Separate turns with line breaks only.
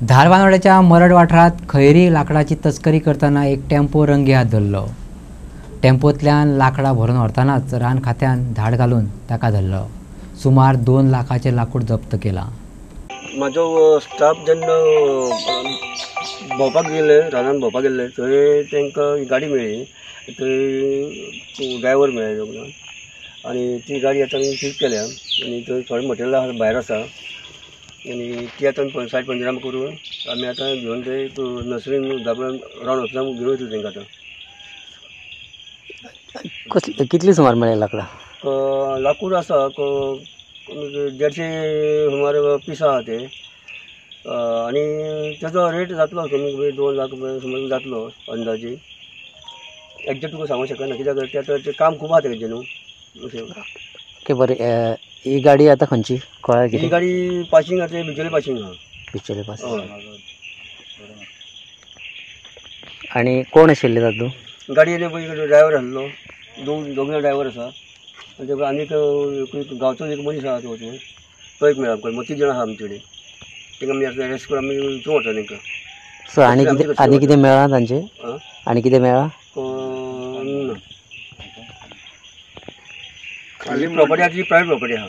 धारवानवाड्याच्या मरड वाठारात खैरी लाकडाची तस्करी करताना एक टेम्पो रंगेहात धरलो। टेम्पोतल्यान लाकडां भरून व्हरतानाच रान खात्यान धाड घालून ताका धरलो। सुमार 2 लाखाचे लाकूड जप्त केला।
म्हाजो स्टाफ जेन्ना भोंवपाक गेले, रानान भोंवपाक गेले, थंय तांकां गाडी मेळ्ळी। थंय ड्रायव्हर मेळ्ळो म्हणून आनी ती गाडी आतां आमी सीज केल्या आनी थंय थोडें मटेरियल भायर आसा आनी ती आतां सायड पंचनामा करून आमी आतां घेवन थंय नर्सरीन धाबळान रावन वचना घेवन वयतले तांकां आतां।
कितली सुमार मेळ्ळे लाकडां?
लाकूड आसा 150 सुमार पीस आहा ते आनी तेजो रेट जातलो कमी कमी 2 लाख सुमार जातलो अंदाजी। एक्झॅक्ट तुका सांगूंक शकना कित्याक तें काम खूब आहा तेजें न्हू अशें।
ओके बरें, ही गाडी आतां खंयची कळ्ळें कितें?
ही गाडी पाशिंग आहा, बिचोले पाशिंग आहा।
बिचोले पास। आनी कोण आशिल्ले तातूंत?
गाडयेन पळय ड्रायव्हर आसलो, दोग ड्रायव्हर आसा आनी तेका आनीक गांवचो एक मनीस आहा तो एक मेळ्ळा मग 3 जाणां आहा आमचे कडेन। तांकां आमी आतां अरेस्ट करून आमी हितून व्हरता तांकां।
सो आनी कितें मेळ्ळां तांचे? आनी कितें मेळ्ळां?
खाली प्रॉपर्टी आहा ती प्रायवेट प्रॉपर्टी आहा।